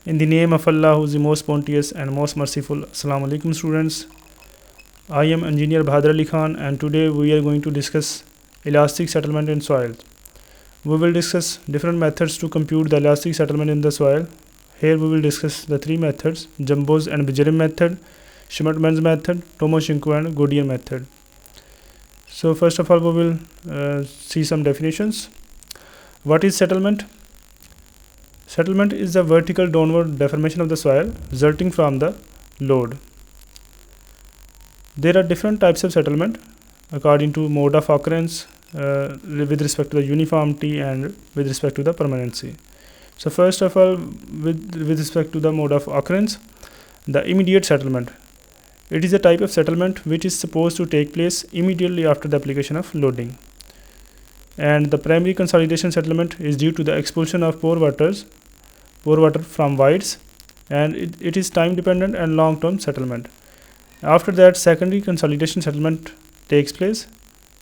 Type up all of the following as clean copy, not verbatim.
In the name of Allah, who is the most bounteous and most merciful. Assalamu alaikum, students. I am Engineer Bahadur Ali Khan, and today we are going to discuss elastic settlement in soil. We will discuss different methods to compute the elastic settlement in the soil. Here we will discuss the three methods: Jambu and Bejjerum Method, Schmertmann's method, Timoshinko and Goodier method. So first of all, we will see some definitions. What is settlement? Settlement is the vertical downward deformation of the soil resulting from the load. There are different types of settlement according to mode of occurrence, with respect to the uniformity and with respect to the permanency. So first of all, with respect to the mode of occurrence, the immediate settlement. It is a type of settlement which is supposed to take place immediately after the application of loading. And the primary consolidation settlement is due to the expulsion of pore water from voids, and it is time dependent and long term settlement. After that, secondary consolidation settlement takes place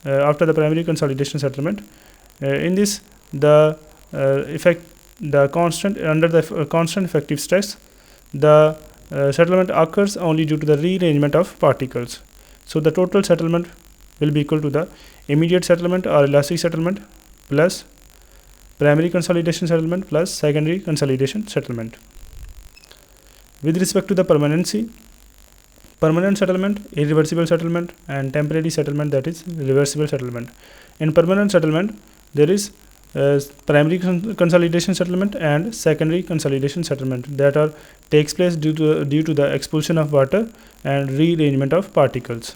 after the primary consolidation settlement. In this, the constant effective stress, the settlement occurs only due to the rearrangement of particles. So the total settlement will be equal to the immediate settlement or elastic settlement plus primary consolidation settlement plus secondary consolidation settlement. With respect to the permanency, permanent settlement, irreversible settlement, and temporary settlement, that is reversible settlement. In permanent settlement, there is primary consolidation settlement and secondary consolidation settlement that takes place due to the expulsion of water and rearrangement of particles.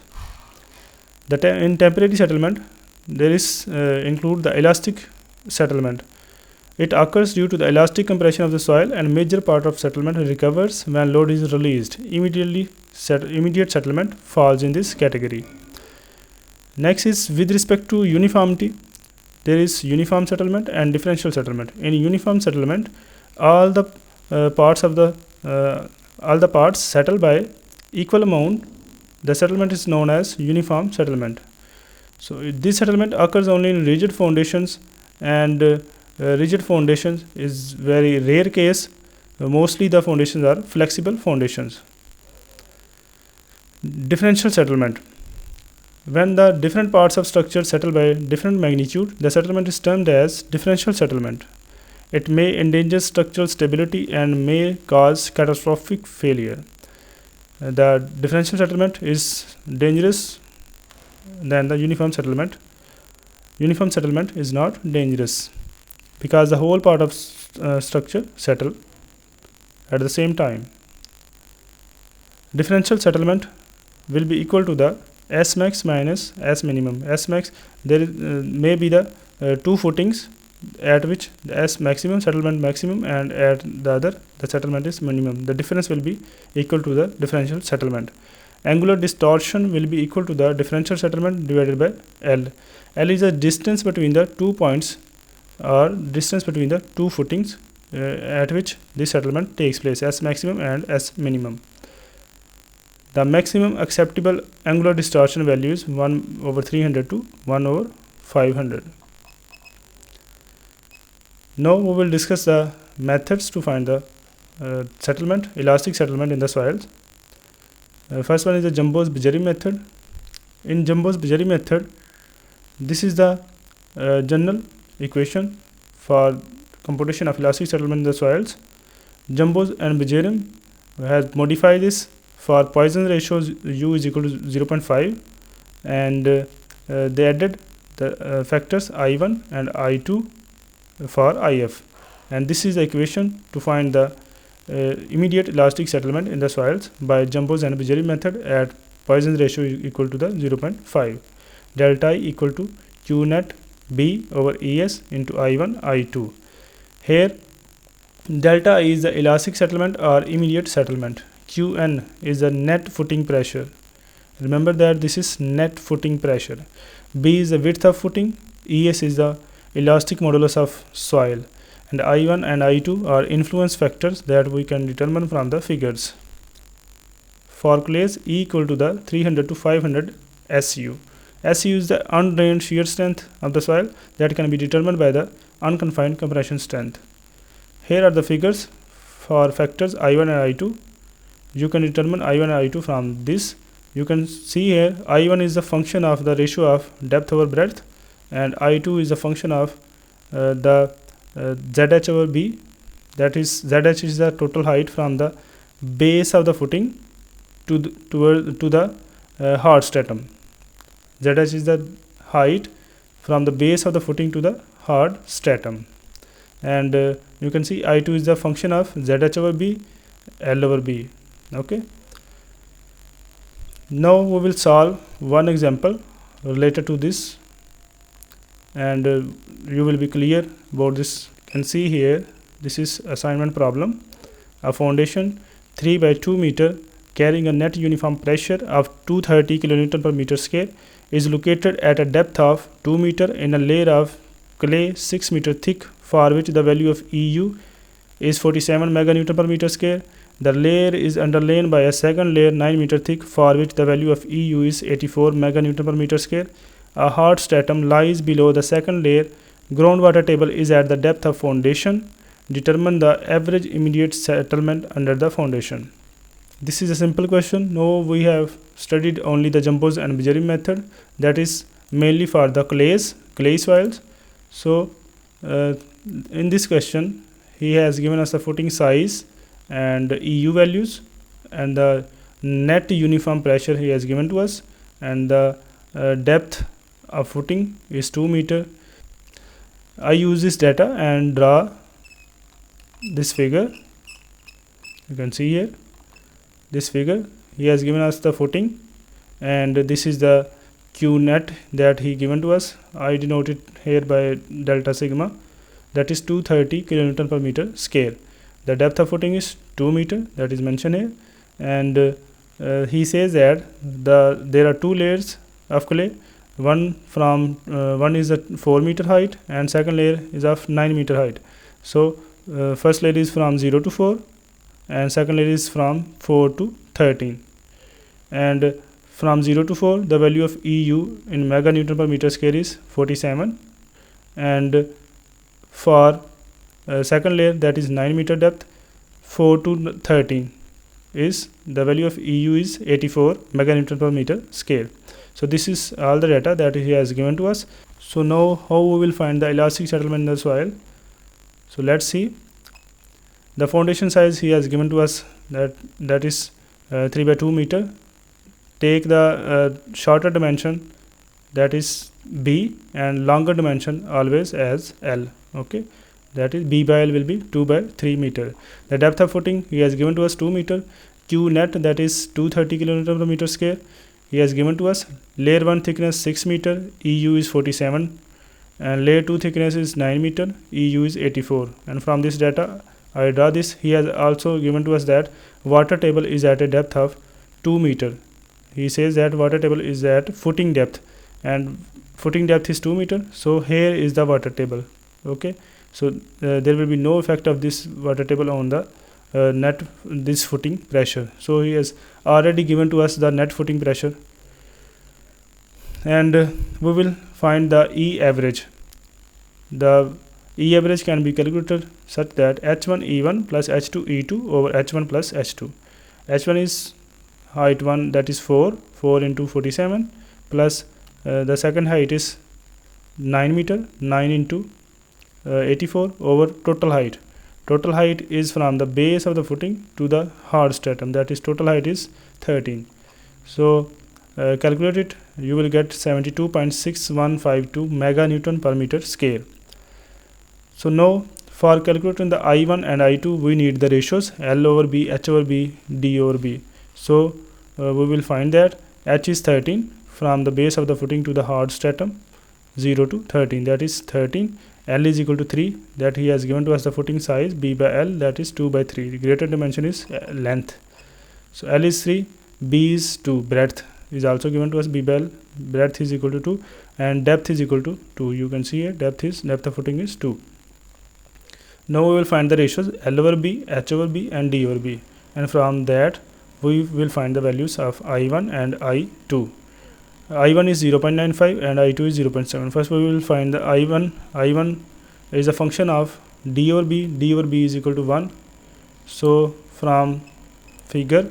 In temporary settlement, there is include the elastic settlement. It occurs due to the elastic compression of the soil, and major part of settlement recovers when load is released. Immediate settlement falls in this category. Next is with respect to uniformity. There is uniform settlement and differential settlement. In uniform settlement, all the parts settle by equal amount. The settlement is known as uniform settlement. So this settlement occurs only in rigid foundations, and rigid foundations is very rare case. Mostly the foundations are flexible foundations. Differential settlement. When the different parts of structure settle by different magnitude, the settlement is termed as differential settlement. It may endanger structural stability and may cause catastrophic failure. The differential settlement is dangerous than the uniform settlement. Uniform settlement is not dangerous because the whole part of structure settle at the same time. Differential settlement will be equal to the S max minus S minimum. S max, there may be the two footings at which the S maximum settlement maximum, and at the other the settlement is minimum. The difference will be equal to the differential settlement. Angular distortion will be equal to the differential settlement divided by L. L is the distance between the 2 points or distance between the two footings at which this settlement takes place, S maximum and S minimum. The maximum acceptable angular distortion value is 1/300 to 1/500. Now we will discuss the methods to find the settlement, elastic settlement in the soils. First one is the Jambu Bejjerum Method. In Jambu Bejjerum Method, this is the general equation for computation of elastic settlement in the soils. Jambu and Bejjerum has modified this for Poisson ratio U is equal to 0.5, and they added the factors I1 and I2 for IF, and this is the equation to find the immediate elastic settlement in the soils by Jambu and Bejjerum method at Poisson ratio equal to the 0.5. Delta I equal to Q net B over ES into I1 I2. Here delta I is the elastic settlement or immediate settlement. Qn is the net footing pressure. Remember that this is net footing pressure. B is the width of footing. ES is the elastic modulus of soil, and I1 and I2 are influence factors that we can determine from the figures. For clays, E equal to the 300 to 500 SU. SU is the undrained shear strength of the soil that can be determined by the unconfined compression strength. Here are the figures for factors I1 and I2. You can determine I1 and I2 from this. You can see here I1 is the function of the ratio of depth over breadth, and I2 is a function of the ZH over B. That is, ZH is the total height from the base of the footing to the hard stratum. ZH is the height from the base of the footing to the hard stratum. And you can see I2 is the function of ZH over B, L over B. Okay. Now we will solve one example related to this, and you will be clear about this. You can see here, this is assignment problem. A foundation 3 by 2 meter carrying a net uniform pressure of 230 kN per meter square is located at a depth of 2 meter in a layer of clay 6 meter thick, for which the value of EU is 47 meganewton per meter square. The layer is underlain by a second layer 9 meter thick, for which the value of EU is 84 meganewton per meter square. A hard stratum lies below the second layer. Groundwater table is at the depth of foundation. Determine the average immediate settlement under the foundation. This is a simple question. Now we have studied only the Jambu and Bejjerum method, that is mainly for the clay soils. So in this question he has given us the footing size and EU values, and the net uniform pressure he has given to us, and the depth of footing is 2 meter. I use this data and draw this figure. You can see here this figure. He has given us the footing, and this is the Q net that he given to us. I denote it here by delta sigma, that is 230 kN per meter square. The depth of footing is 2 meter, that is mentioned here, and he says that there are two layers of clay. One is a 4 meter height, and second layer is of 9 meter height. So first layer is from 0 to 4, and second layer is from 4 to 13. And from 0 to 4, the value of EU in meganewton per meter square is 47, and for second layer, that is 9 meter depth, 4 to 13 is the value of EU is 84 meganewton per meter square. So this is all the data that he has given to us. So now how we will find the elastic settlement in the soil. So let's see. The foundation size he has given to us, that is 3 by 2 meter. Take the shorter dimension, that is B, and longer dimension always as L. Okay, that is B by L will be 2 by 3 meter. The depth of footing he has given to us 2 meter. Q net, that is 230 kN per meter square, he has given to us. Layer 1 thickness 6 meter, EU is 47, and layer 2 thickness is 9 meter, EU is 84. And from this data I draw this. He has also given to us that water table is at a depth of 2 meter. He says that water table is at footing depth, and footing depth is 2 meter. So here is the water table. Okay, so there will be no effect of this water table on the net this footing pressure. So he has already given to us the net footing pressure, and we will find the E average. The E average can be calculated such that H1 E1 plus H2 E2 over H1 plus H2. H1 is height 1, that is 4 into 47, plus the second height is 9 meter, 9 into 84 over total height. Total height is from the base of the footing to the hard stratum, that is total height is 13. So calculate it, you will get 72.6152 meganewton per meter square. So now for calculating the I1 and I2, we need the ratios L over B, H over B, D over B. So we will find that H is 13 from the base of the footing to the hard stratum, 0 to 13, that is 13. L is equal to 3, that he has given to us the footing size B by L, that is 2 by 3. The greater dimension is length. So L is 3, B is 2, breadth is also given to us B by L, breadth is equal to 2, and depth is equal to 2. You can see here depth of footing is 2. Now we will find the ratios L over B, H over B, and D over B, and from that we will find the values of I1 and I2. I1 is 0.95 and I2 is 0.7. First we will find the I1. I1 is a function of D over B. D over B is equal to 1, So from figure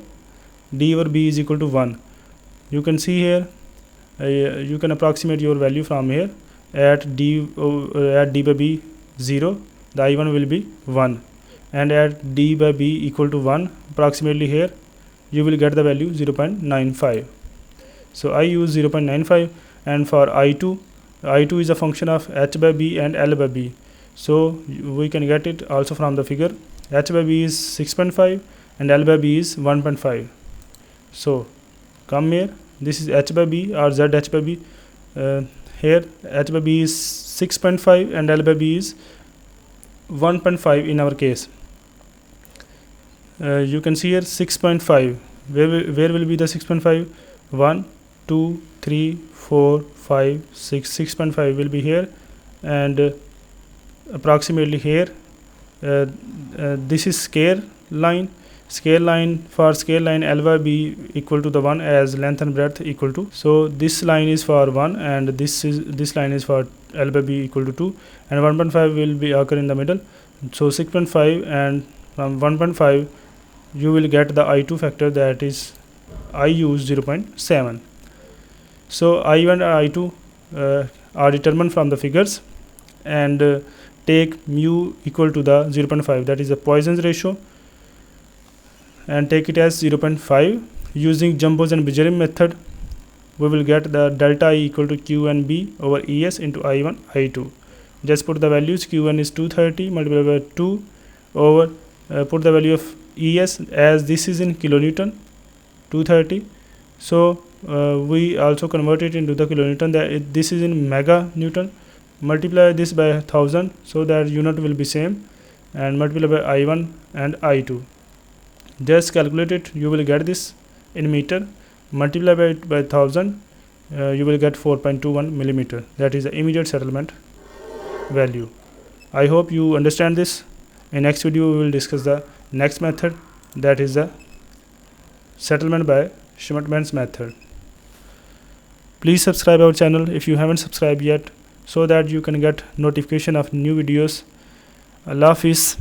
d over b is equal to 1. You can see here, you can approximate your value from here. At d by b 0, the I1 will be 1, and at d by b equal to 1, approximately here you will get the value 0.95. So I use 0.95, and for I2 is a function of h by b and L by b. So we can get it also from the figure. H by b is 6.5 and L by b is 1.5. So come here, this is h by b or z h by b. Here h by b is 6.5 and L by b is 1.5 in our case. You can see here 6.5. Where will be the 6.5? 1, 2, 3, 4, 5, 6. 6.5 will be here, and approximately here. This is scale line. For scale line L by b equal to the 1 as length and breadth equal to. So this line is for 1 and this line is for L by b equal to 2, and 1.5 will be occur in the middle. So 6.5, and from 1.5 you will get the I2 factor, that is I use 0.7. So I1 and I2 are determined from the figures, and take mu equal to the 0.5, that is the Poisson's ratio, and take it as 0.5. Using Jambu's and Bejjerum method, we will get the delta I equal to Q1 B over ES into I1 I2. Just put the values. Q1 is 230 multiplied by 2 over put the value of ES, as this is in kilonewton, 230. So we also convert it into the kilonewton, that this is in mega newton. Multiply this by 1000, so that unit will be same, and multiply by I1 and I2. Just calculate it, you will get this in meter. Multiply by 1000, you will get 4.21 millimeter. That is the immediate settlement value. I hope you understand this. In next video we will discuss the next method, that is the settlement by Schmertmann's method. Please subscribe our channel if you haven't subscribed yet, so that you can get notification of new videos. Allah Hafiz.